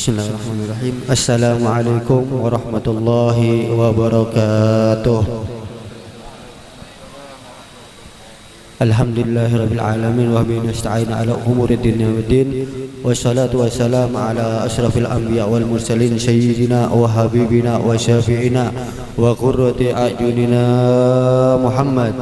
Bismillahirrahmanirrahim. Assalamualaikum warahmatullahi wabarakatuh. Alhamdulillahirabbil alamin wa bihi nasta'in ala umuri dunya waddin. Wassalatu wassalamu ala asyrafil anbiya wal mursalin sayyidina wa habibina wa syafi'ina wa qurrati a'yunina Muhammad.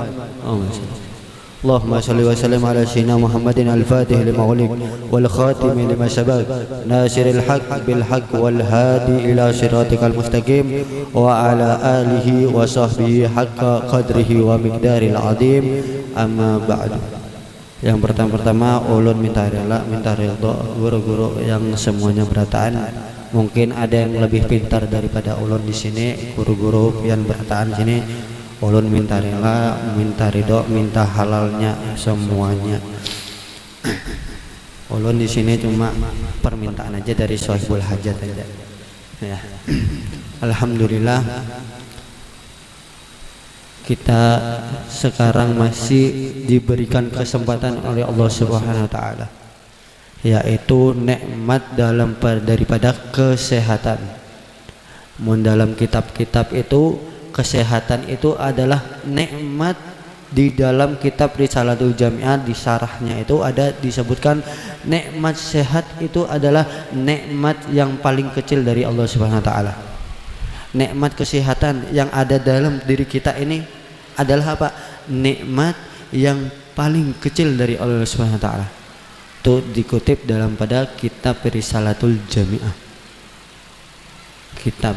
Allahumma salli wa sallim ala sayyidina Muhammadin al-fatih lima ulik wal khatim lima sabaq nasiril haq bil haq wal hadi ila siratikal mustaqim wa ala alihi wa sahbihi haqqa qadrihi wa miqdaril azim. Amma ba'du. Yang pertama ulun minta rela, minta ridho guru-guru yang semuanya berataan. Mungkin ada yang lebih pintar daripada ulun di sini, guru-guru yang berataan sini. Ulun minta rela, minta ridho, minta halalnya semuanya. Ulun di sini cuma permintaan aja dari sahibul hajat aja. Ya. Alhamdulillah kita sekarang masih diberikan kesempatan oleh Allah Subhanahu wa taala, yaitu nikmat daripada kesehatan. Dalam kitab-kitab itu kesehatan itu adalah nikmat. Di dalam kitab Risalatul Jami'ah di syarahnya itu ada disebutkan nikmat sehat itu adalah nikmat yang paling kecil dari Allah Subhanahu wa taala. Nikmat kesehatan yang ada dalam diri kita ini adalah apa? Nikmat yang paling kecil dari Allah Subhanahu wa taala. Itu dikutip dalam pada kitab Risalatul Jami'ah. Kitab.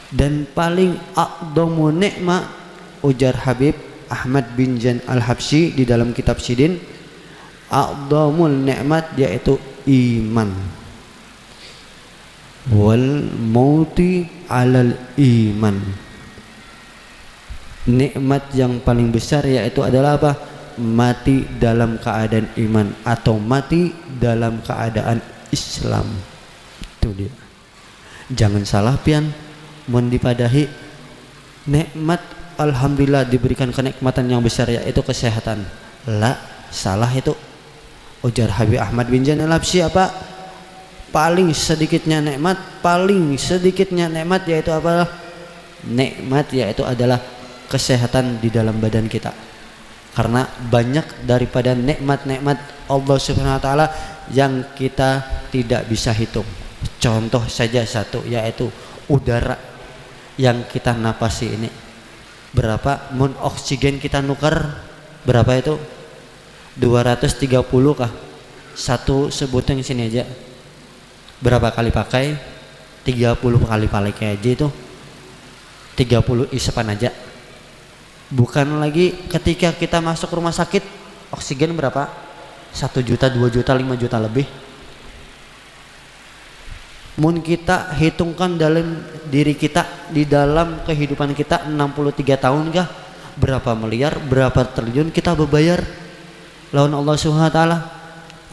Dan paling a'dhamu nikmat, ujar Habib Ahmad bin Jan Al-Habsyi di dalam kitab Sidin, a'dhamul nikmat yaitu iman. Wal mauti alal iman. Nikmat yang paling besar yaitu adalah apa? Mati dalam keadaan iman atau mati dalam keadaan Islam. Itu dia. Jangan salah pian, mun dipadahi nikmat alhamdulillah diberikan kenikmatan yang besar yaitu kesehatan. La, salah itu. Ujar Habib Ahmad bin Jan Al-Habsyi apa? Paling sedikitnya nikmat yaitu apa? Nikmat yaitu adalah kesehatan di dalam badan kita. Karena banyak daripada nikmat-nikmat Allah Subhanahu wa taala yang kita tidak bisa hitung. Contoh saja satu, yaitu udara yang kita napasi ini. Berapa mun oksigen kita nukar berapa itu? 230 kah? Satu sebutan sini aja. Berapa kali pakai? 30 kali pakai aja itu 30 isapan aja. Bukan lagi ketika kita masuk rumah sakit oksigen berapa? 1 juta, 2 juta, 5 juta lebih. Mun kita hitungkan dalam diri kita di dalam kehidupan kita 63 tahun kah? Berapa miliar, berapa triliun kita berbayar lawan Allah Subhanahu wa taala.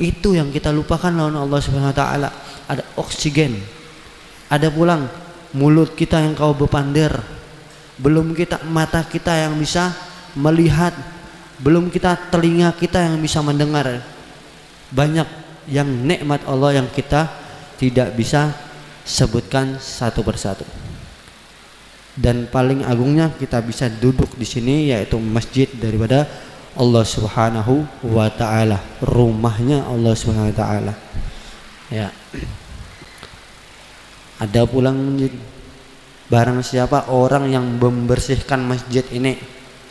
Itu yang kita lupakan lawan Allah Subhanahu wa taala. Ada oksigen, ada pulang mulut kita yang kau bepander, belum kita mata kita yang bisa melihat, belum kita telinga kita yang bisa mendengar. Banyak yang nikmat Allah yang kita tidak bisa sebutkan satu persatu. Dan paling agungnya kita bisa duduk di sini yaitu masjid daripada Allah Subhanahu wa taala, rumahnya Allah Subhanahu wa taala. Ya. Ada pulang barang siapa orang yang membersihkan masjid ini,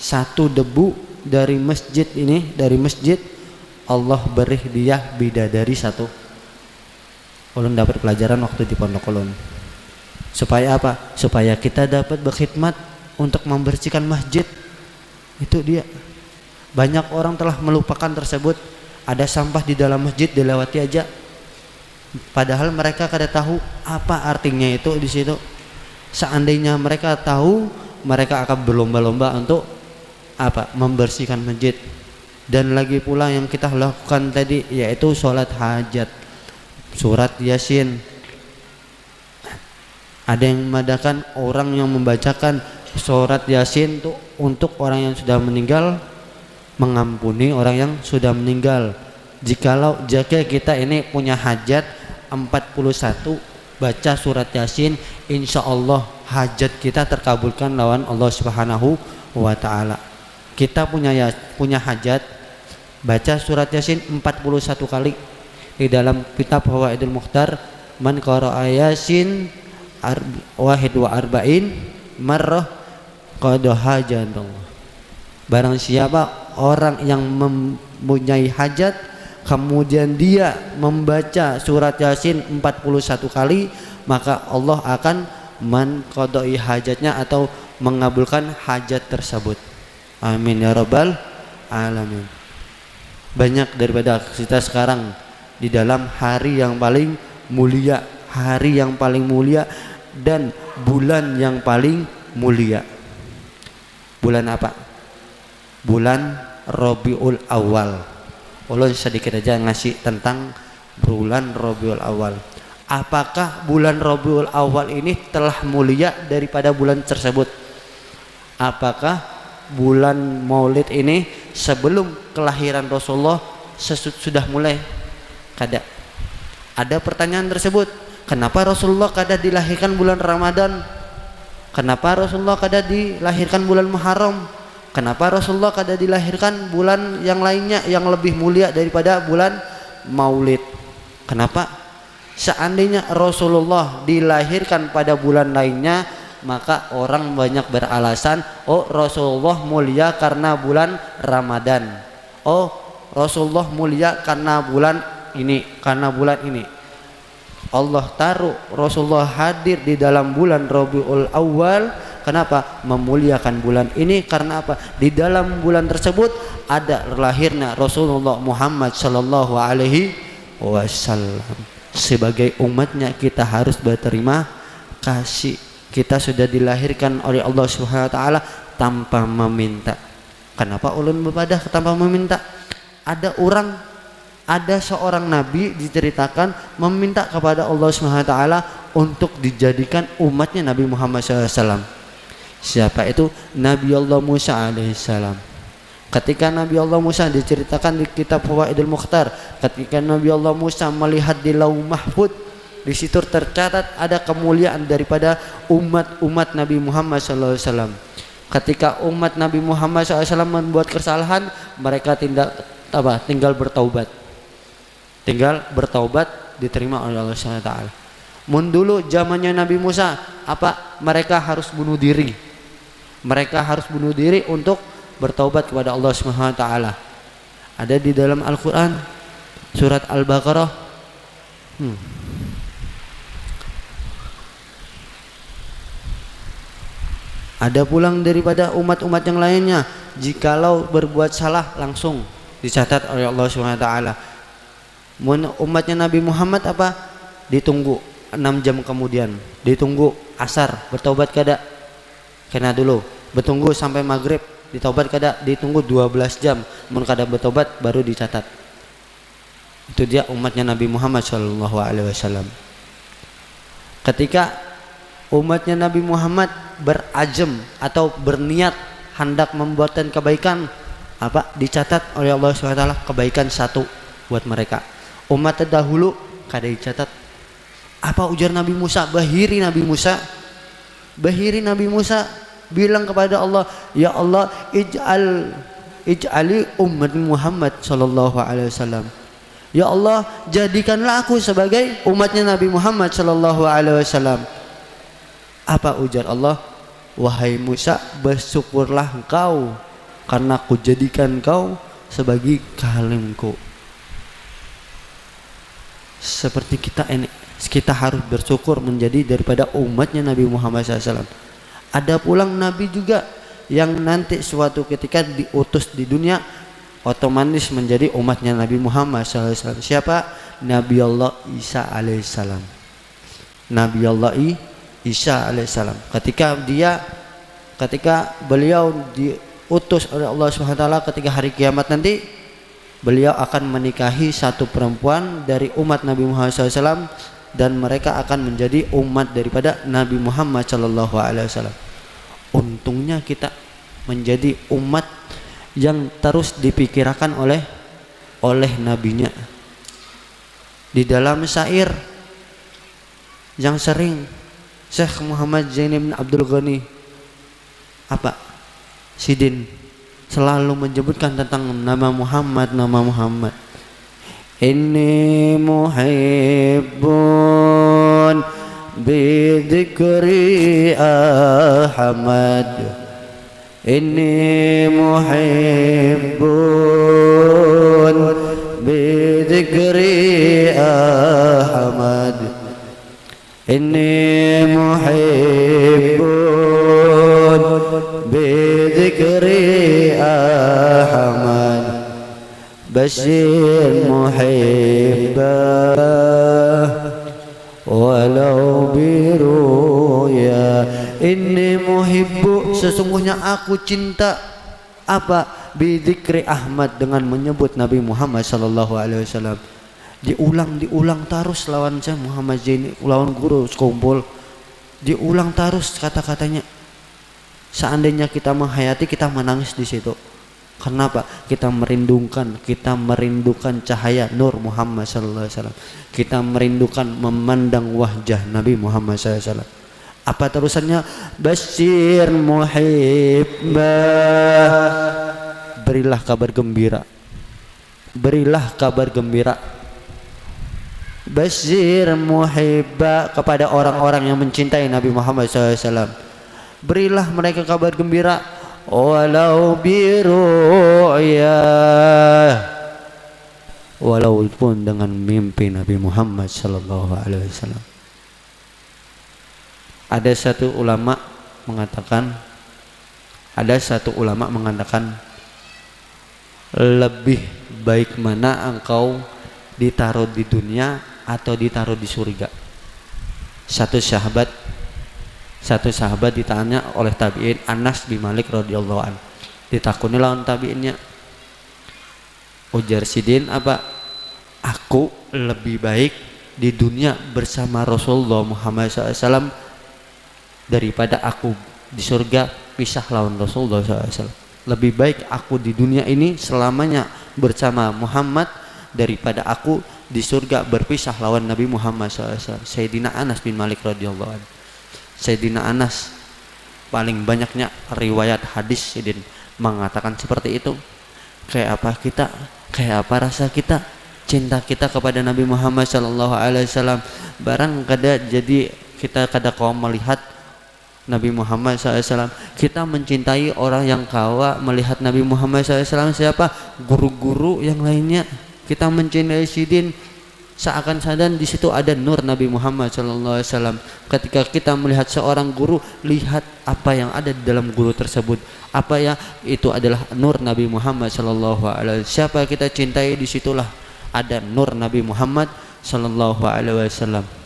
satu debu dari masjid ini, dari masjid, Allah beri dia bidadari satu. Ulun dapat pelajaran waktu di pondok ulun. Supaya apa? Supaya kita dapat berkhidmat untuk membersihkan masjid. Itu dia. Banyak orang telah melupakan tersebut. Ada sampah di dalam masjid dilewati aja. Padahal mereka kada tahu apa artinya itu di situ. Seandainya mereka tahu, mereka akan berlomba-lomba untuk apa? Membersihkan masjid. Dan lagi pula yang kita lakukan tadi yaitu sholat hajat, surat Yasin. Ada yang mengadakan orang yang membacakan surat Yasin itu untuk orang yang sudah meninggal, mengampuni orang yang sudah meninggal. Jika kita ini punya hajat 41 baca surat Yasin, insya Allah hajat kita terkabulkan lawan Allah Subhanahu wa Ta'ala. Kita punya hajat, baca surat Yasin 41 kali. Di dalam kitab Fawaidul Mukhtar, man qara'a Yasin wahid wa arba'in marrah qad hajatullah. Barang siapa orang yang mempunyai hajat kemudian dia membaca surat Yasin 41 kali, maka Allah akan mengqadai hajatnya atau mengabulkan hajat tersebut. Amin ya rabbal alamin. Banyak daripada kita sekarang di dalam hari yang paling mulia, hari yang paling mulia dan bulan yang paling mulia. Bulan apa? Bulan Rabiul Awal. Ulun sedikit aja ngasih tentang bulan Rabiul Awal. Apakah bulan Rabiul Awal ini telah mulia daripada bulan tersebut? Apakah bulan Maulid ini sebelum kelahiran Rasulullah sudah mulai? Kada. Ada pertanyaan tersebut. Kenapa Rasulullah kada dilahirkan bulan Ramadan? Kenapa Rasulullah kada dilahirkan bulan Muharram? Kenapa Rasulullah kada dilahirkan bulan yang lainnya yang lebih mulia daripada bulan Maulid? Kenapa? Seandainya Rasulullah dilahirkan pada bulan lainnya, maka orang banyak beralasan, oh Rasulullah mulia karena bulan Ramadan. Oh Rasulullah mulia karena bulan ini, karena bulan ini. Allah taruh Rasulullah hadir di dalam bulan Rabiul Awal. Kenapa? Memuliakan bulan ini karena apa? Di dalam bulan tersebut ada lahirnya Rasulullah Muhammad sallallahu alaihi wasallam. Sebagai umatnya kita harus berterima kasih. Kita sudah dilahirkan oleh Allah Subhanahu wa taala tanpa meminta. Kenapa ulun beribadah tanpa meminta? Ada seorang nabi diceritakan meminta kepada Allah Subhanahu wa taala untuk dijadikan umatnya Nabi Muhammad SAW. Siapa itu? Nabi Allah Musa alaihissalam. Ketika Nabi Allah Musa diceritakan di kitab Fawaidul Mukhtar, ketika Nabi Allah Musa melihat di Lauh Mahfud, di situ tercatat ada kemuliaan daripada umat Nabi Muhammad SAW. Ketika umat Nabi Muhammad SAW membuat kesalahan, mereka tinggal bertaubat. Tinggal bertaubat diterima oleh Allah SWT. Mun dulu zamannya Nabi Musa, apa? Mereka harus bunuh diri. Mereka harus bunuh diri untuk bertaubat kepada Allah Subhanahu wa taala. Ada di dalam Al-Qur'an surat Al-Baqarah. Ada pulang daripada umat-umat yang lainnya, jikalau berbuat salah langsung dicatat oleh Allah Subhanahu wa taala. Umatnya Nabi Muhammad apa? Ditunggu 6 jam kemudian, ditunggu asar bertaubat kada? Kena dulu, bertunggu sampai maghrib ditaubat kada? Ditunggu 12 jam, mun kada bertobat baru dicatat. Itu dia umatnya Nabi Muhammad sallallahu alaihi wasallam. Ketika umatnya Nabi Muhammad berazam atau berniat hendak membuatkan kebaikan, apa? Dicatat oleh Allah SWT kebaikan satu buat mereka. Umat terdahulu kada dicatat. Apa ujar Nabi Musa? Bahiri Nabi Musa bilang kepada Allah, ya Allah ij'ali ummat Muhammad sallallahu alaihi wasallam. Ya Allah, jadikanlah aku sebagai umatnya Nabi Muhammad sallallahu alaihi wasallam. Apa ujar Allah? Wahai Musa, bersyukurlah engkau karena aku jadikan kau sebagai kalimku. Seperti kita ini, kita harus bersyukur menjadi daripada umatnya Nabi Muhammad SAW. Ada pulang Nabi juga yang nanti suatu ketika diutus di dunia otomatis menjadi umatnya Nabi Muhammad SAW. Siapa? Nabi Allah Isa alaihissalam. Nabi Allah Isa alaihissalam. Ketika beliau diutus oleh Allah Subhanahu wa taala, ketika hari kiamat nanti beliau akan menikahi satu perempuan dari umat Nabi Muhammad SAW dan mereka akan menjadi umat daripada Nabi Muhammad SAW. Untungnya kita menjadi umat yang terus dipikirkan oleh nabinya. Di dalam syair yang sering Syekh Muhammad Zain bin Abdul Ghani Sidin selalu menyebutkan tentang nama Muhammad. Inni muhibbun bidzikri Ahmad. Inni muhibbun bidzikri Ahmad. Inni muhibbun bidzikri Ahmad. Bashir muhibbah walau biruya. Inni muhibbu, sesungguhnya aku cinta bidzikri Ahmad, dengan menyebut Nabi Muhammad sallallahu alaihi wasallam. Diulang terus lawan saya Muhammad Zain, lawan guru sekumpul, diulang terus kata-katanya. Seandainya kita menghayati, kita menangis di situ. Kenapa? Kita merindukan cahaya nur Muhammad sallallahu alaihi wasallam. Kita merindukan memandang wajah Nabi Muhammad sallallahu alaihi wasallam. Apa terusannya? Basyir muhibbah, berilah kabar gembira. Basyir muhibbah, kepada orang-orang yang mencintai Nabi Muhammad SAW, berilah mereka kabar gembira. Walau biru'ya, walaupun dengan mimpi Nabi Muhammad sallallahu alaihi wasallam. Ada satu ulama mengatakan lebih baik mana engkau ditaruh di dunia atau ditaruh di surga. Satu sahabat ditanya oleh tabi'in, Anas bin Malik radhiyallahu an. Ditakuni lawan tabi'innya, ujar Sidin aku lebih baik di dunia bersama Rasulullah Muhammad SAW daripada aku di surga pisah lawan Rasulullah SAW. Lebih baik aku di dunia ini selamanya bersama Muhammad daripada aku di surga berpisah lawan Nabi Muhammad SAW. Sayyidina Anas bin Malik radhiyallahu anhu. Sayyidina Anas paling banyaknya riwayat hadis Sidin mengatakan seperti itu. Kayak apa rasa kita, cinta kita kepada Nabi Muhammad sallallahu alaihi wasallam. Barang jadi kita kau melihat Nabi Muhammad SAW, kita mencintai orang yang kawa melihat Nabi Muhammad SAW. Siapa? Guru-guru yang lainnya. Kita mencintai Sidin seakan sadar di situ ada nur Nabi Muhammad SAW. Ketika kita melihat seorang guru, lihat apa yang ada di dalam guru tersebut. Itu adalah nur Nabi Muhammad SAW. Siapa kita cintai, disitulah ada nur Nabi Muhammad SAW.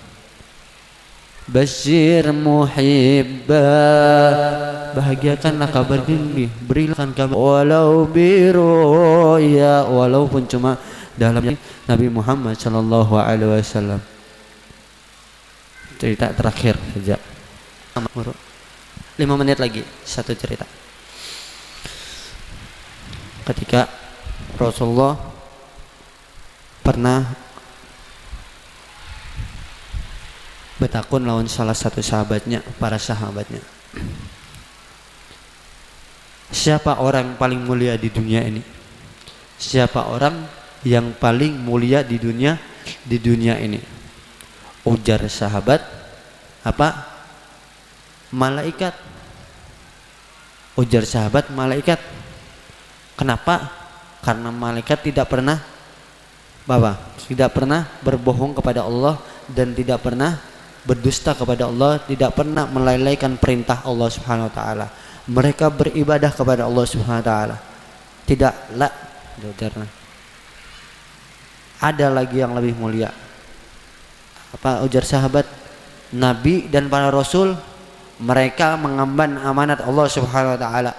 Basyir muhibbah, bahagiakanlah kabar gembira, berikan kabar walau biru'ya, walaupun cuma dalam Nabi Muhammad sallallahu alaihi wasallam. Cerita terakhir saja, 5 menit lagi, satu cerita. Ketika Rasulullah pernah bertakun lawan salah satu para sahabatnya. Siapa orang paling mulia di dunia ini? Siapa orang yang paling mulia di dunia ini? Ujar sahabat, malaikat. Ujar sahabat, malaikat. Kenapa? Karena malaikat tidak pernah berbohong kepada Allah dan tidak pernah berdusta kepada Allah, tidak pernah melalaikan perintah Allah Subhanahu wa taala. Mereka beribadah kepada Allah Subhanahu wa taala. Ada lagi yang lebih mulia. Ujar sahabat? Nabi dan para rasul, mereka mengemban amanat Allah Subhanahu wa taala.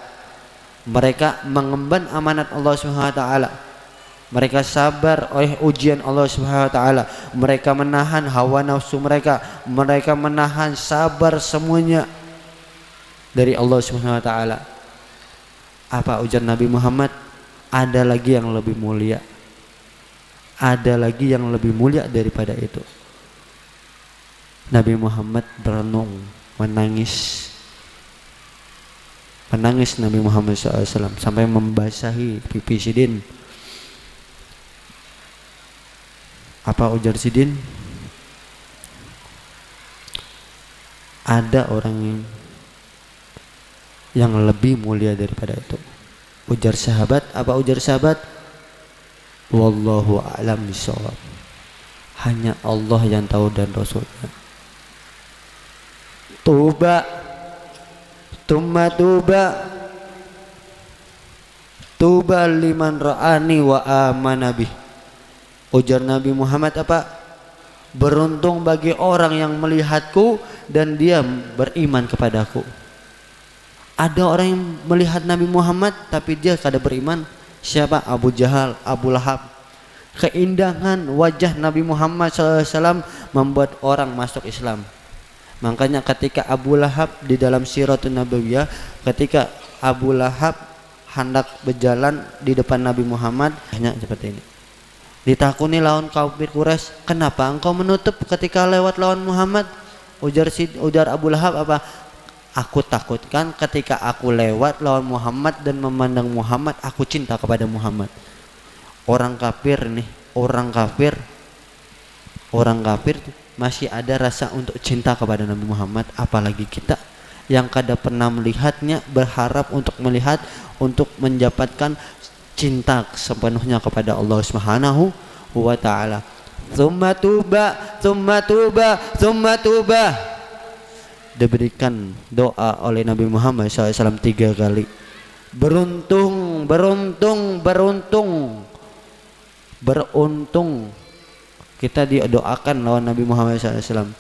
Mereka mengemban amanat Allah Subhanahu wa taala. Mereka sabar oleh ujian Allah Subhanahu wa taala. Mereka menahan hawa nafsu mereka. Mereka menahan, sabar semuanya dari Allah Subhanahu wa taala. Apa ujar Nabi Muhammad? Ada lagi yang lebih mulia. Ada lagi yang lebih mulia daripada itu. Nabi Muhammad berenung, menangis. Menangis Nabi Muhammad SAW sampai membasahi pipi Sidin. Apa ujar Sidin? Ada orang yang lebih mulia daripada itu. Ujar sahabat, apa ujar sahabat? Wallahu a'lam bishawab. Hanya Allah yang tahu dan Rasulnya. Tuba, tumma tuba, tuba liman ra'ani wa amana bih. Ujar Nabi Muhammad apa? Beruntung bagi orang yang melihatku dan dia beriman kepadaku. Ada orang yang melihat Nabi Muhammad tapi dia kada beriman. Siapa? Abu Jahal, Abu Lahab. Keindahan wajah Nabi Muhammad SAW membuat orang masuk Islam. Makanya ketika Abu Lahab di dalam Siratun Nabawiyah, ketika Abu Lahab hendak berjalan di depan Nabi Muhammad, hanya seperti ini. Ditakuni lawan kafir Quraisy, kenapa engkau menutup ketika lewat lawan Muhammad? Ujar Abu Lahab apa? Aku takutkan ketika aku lewat lawan Muhammad dan memandang Muhammad, aku cinta kepada Muhammad. Orang kafir nih, orang kafir masih ada rasa untuk cinta kepada Nabi Muhammad, apalagi kita yang kada pernah melihatnya berharap untuk melihat, untuk mendapatkan cinta sepenuhnya kepada Allah Subhanahu wa taala. Tsumma tuba, tsumma tuba, tsumma tuba. Diberikan doa oleh Nabi Muhammad SAW 3 kali. Beruntung, beruntung, beruntung, beruntung. Kita didoakan lawan Nabi Muhammad SAW.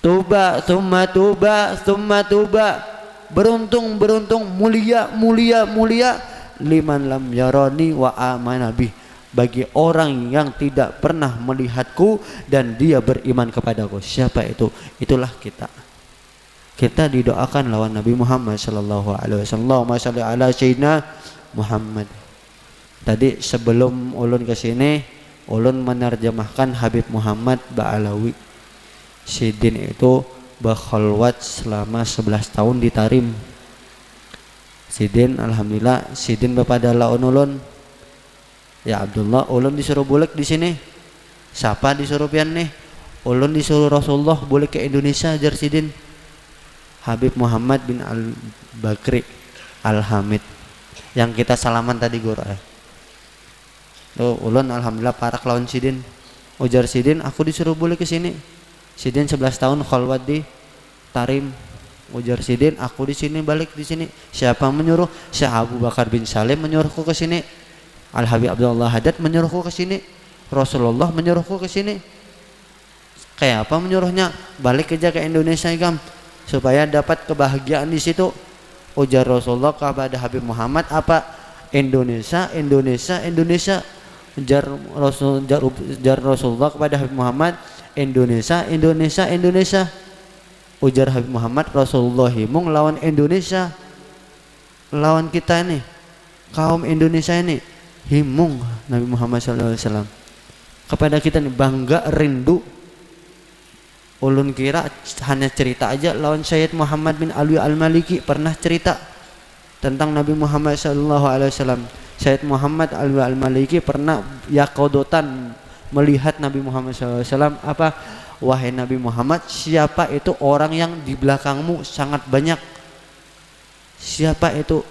Tuba, tsumma tuba, tsumma tuba. Beruntung, beruntung, mulia, mulia, mulia. Liman lam yarani wa amana bih. Bagi orang yang tidak pernah melihatku dan dia beriman kepadaku. Siapa itu? Itulah kita. Kita didoakan lawan Nabi Muhammad sallallahu alaihi wasallam. Allahumma shalli ala sayyidina Muhammad. Tadi sebelum ulun ke sini, ulun menerjemahkan Habib Muhammad Ba'alawi. Sidin itu berkhalwat selama 11 tahun di Tarim. Sidin, alhamdulillah, Sidin bepada lawan ulun. Ya Abdullah, ulun disuruh bulik di sini. Siapa disuruh pian nih? Ulun disuruh Rasulullah bulik ke Indonesia, ajar Sidin. Habib Muhammad bin Al-Bakri Al-Hamid yang kita salaman tadi guru ya. Ulun alhamdulillah parak lawan Sidin. Ujar Sidin, aku disuruh boleh ke sini. Sidin 11 tahun khalwat di Tarim. Ujar Sidin, aku di sini balik di sini. Siapa menyuruh? Syekh Abu Bakar bin Salim menyuruhku ke sini. Al Habib Abdullah Haddad menyuruhku ke sini. Rasulullah menyuruhku ke sini. Kayak apa menyuruhnya? Balik aja ke Indonesia Gam, supaya dapat kebahagiaan di situ. Ujar Rasulullah kepada Habib Muhammad apa? Indonesia, Indonesia, Indonesia. Ujar Rasulullah kepada Habib Muhammad, Indonesia, Indonesia, Indonesia. Ujar Habib Muhammad, Rasulullah himung lawan Indonesia, lawan kita ini, kaum Indonesia ini himung. Nabi Muhammad SAW kepada kita ini bangga, rindu. Ulun kira hanya cerita aja lawan Syed Muhammad bin Alwi Al-Maliki, pernah cerita tentang Nabi Muhammad SAW. Syed Muhammad Alwi Al-Maliki pernah yakodotan melihat Nabi Muhammad SAW. Apa? Wahai Nabi Muhammad, siapa itu orang yang di belakangmu sangat banyak? Siapa itu?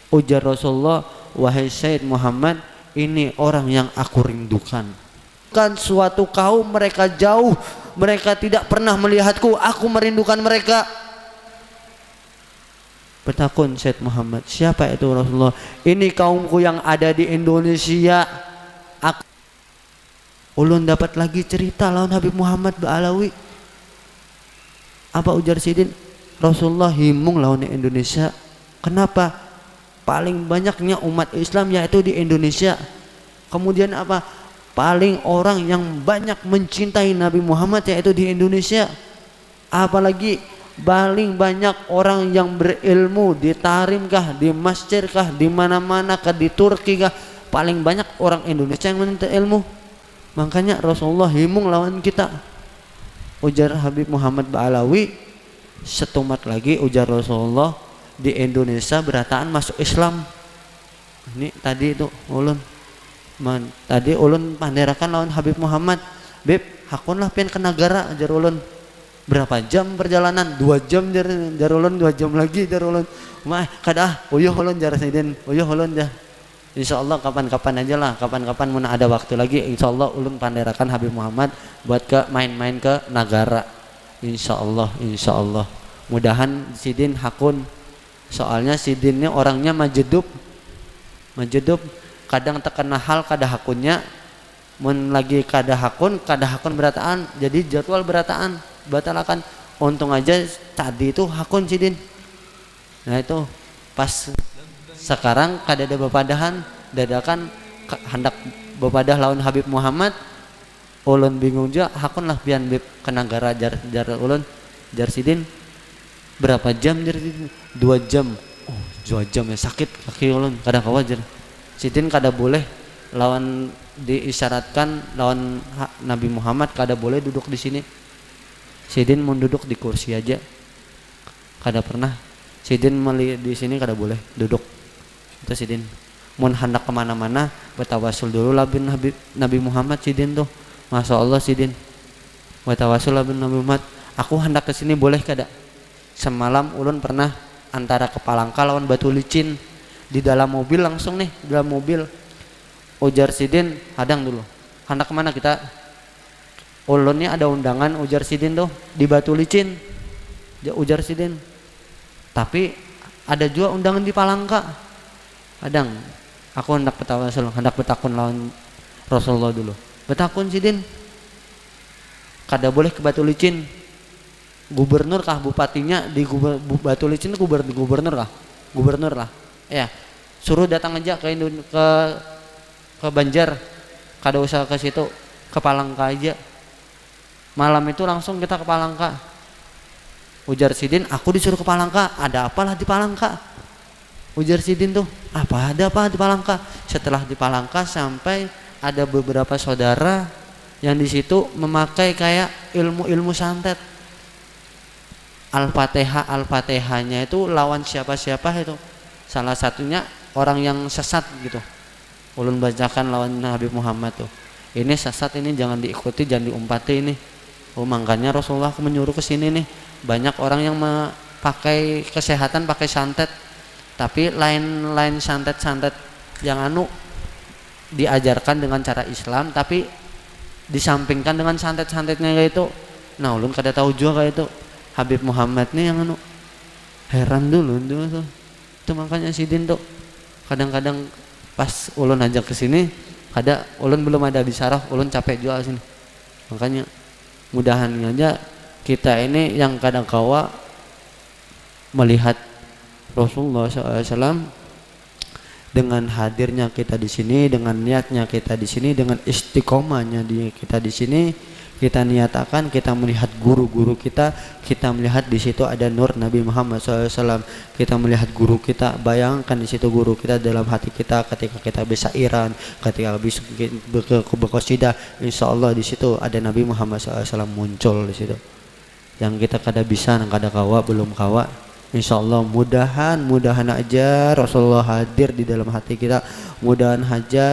Ujar Rasulullah, wahai Syed Muhammad, ini orang yang aku rindukan. Kan suatu kaum mereka jauh, mereka tidak pernah melihatku, aku merindukan mereka. Bertakun Syed Muhammad, siapa itu Rasulullah? Ini kaumku yang ada di Indonesia. Ulun dapat lagi cerita lawan Habib Muhammad Ba'alawi. Apa ujar Sidin? Rasulullah himung lawan Indonesia. Kenapa? Paling banyaknya umat Islam yaitu di Indonesia. Kemudian apa? Paling orang yang banyak mencintai Nabi Muhammad yaitu di Indonesia. Apalagi paling banyak orang yang berilmu di Tarim kah, di masjid kah, di mana-mana kah, di Turki kah, paling banyak orang Indonesia yang menuntut ilmu. Makanya Rasulullah himung lawan kita. Ujar Habib Muhammad Ba'alawi, setumat lagi ujar Rasulullah, di Indonesia berataan masuk Islam. Ini tadi itu ulun tadi ulun panderakan lawan Habib Muhammad, Beb hakun lah pian ke negara jar ulun. Berapa jam perjalanan? 2 jam jar ulun, 2 jam lagi jar ulun. Mah kada uyuh ulun jar Sidin, uyuh ulun dah. Insyaallah kapan-kapan aja lah, kapan-kapan mun ada waktu lagi insyaallah ulun panderakan Habib Muhammad buat ke main-main ke negara. Insyaallah. Mudahan Sidin hakun. Soalnya Sidin ini orangnya majedup. Kadang terkena hal kada hakunnya, mun lagi kada hakun berataan, jadi jadwal berataan batalakan. Untung aja tadi itu hakun Sidin. Nah itu pas sekarang kada ada bepadahan, dadakan hendak bepadah lawan Habib Muhammad, ulun bingung juga hakun lah pian bib ke negara jar ulun, jar Sidin berapa jam jar Sidin? 2 jam. Oh 2 jam ya, sakit kaki ulun kada kawajar. Sidin kada boleh lawan diisyaratkan lawan Nabi Muhammad kada boleh duduk di sini. Sidin mau duduk di kursi aja. Kada pernah. Sidin di sini kada boleh duduk. Itu Sidin. Mun hendak kemana-mana bertawasul dulu lah bin Habib Nabi Muhammad Sidin tuh. Masya Allah Sidin. Bertawasul lah bin Nabi Muhammad. Aku hendak ke sini boleh kada? Semalam ulun pernah antara ke Palangka lawan Batu Licin. Di dalam mobil langsung nih, di dalam mobil ujar Sidin, hadang dulu hendak kemana kita? Ulunnya ada undangan ujar Sidin tuh di Batu Licin, ujar Sidin, tapi ada juga undangan di Palangka. Hadang aku hendak bertawasul, hendak bertakun lawan Rasulullah dulu. Bertakun Sidin, kada boleh ke Batu Licin. Gubernur kah bupatinya di Batu Licin? Gubernur kah? Gubernur lah. Ya, suruh datang aja ke Banjar, kada usah ke situ, ke Palangka aja. Malam itu langsung kita ke Palangka. Ujar Sidin, aku disuruh ke Palangka, ada apalah di Palangka? Ujar Sidin tuh, ada apa di Palangka? Setelah di Palangka sampai ada beberapa saudara yang di situ memakai kayak ilmu santet. Al-Fatihahnya itu lawan siapa-siapa itu. Salah satunya orang yang sesat gitu. Ulun bacakan lawan Habib Muhammad tuh. Ini sesat, ini jangan diikuti, jangan diumpati ini. Oh makanya Rasulullah menyuruh ke sini nih. Banyak orang yang pakai kesehatan, pakai santet. Tapi lain santet yang diajarkan dengan cara Islam, tapi disampingkan dengan santet-santetnya kayak itu. Nah ulun kada tahu juga kayak itu. Habib Muhammad nih yang heran dulu tuh. Itu makanya Sidin tuh kadang-kadang pas ulun ajak ke sini, ulun belum ada bisyarah, ulun capek juga sini. Makanya mudahan aja kita ini yang kadang kawa melihat Rasulullah SAW dengan hadirnya kita di sini, dengan niatnya kita di sini, dengan istiqomahnya kita di sini. Kita niatakan, kita melihat guru-guru kita melihat di situ ada nur Nabi Muhammad SAW. Kita melihat guru kita, bayangkan di situ guru kita dalam hati kita ketika kita bersairan, ketika habis berqasidah, insya Allah di situ ada Nabi Muhammad SAW muncul di situ. Yang kita kada bisa, kada kawa, belum kawa. Insya Allah mudahan aja Rasulullah hadir di dalam hati kita. Mudahan aja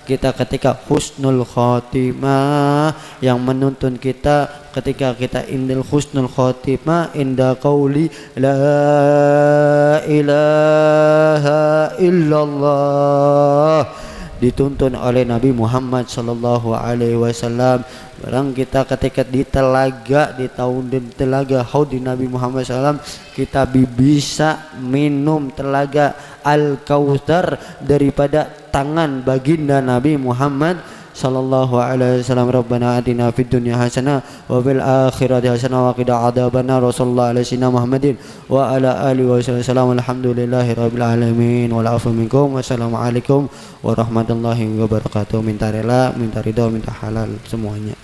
kita ketika husnul khotimah, yang menuntun kita ketika kita indil husnul khotimah inda qauli la ilaha illallah, dituntun oleh Nabi Muhammad sallallahu alaihi wasallam. Barang kita ketika di telaga, di telaga haud Nabi Muhammad SAW, kita bisa minum telaga Al-Kautsar daripada tangan baginda Nabi Muhammad sallallahu alaihi wasallam. Rabbana atina fid dunya hasanah wa fil akhirati hasanah wa qina adzabannar. Rasulullah alaihi Muhammadin wa ala alihi wasallam. Alhamdulillahi rabbil alamin wal afu minkum. Wassalamualaikum warahmatullahi wabarakatuh. Minta rela, minta ridha, minta halal semuanya.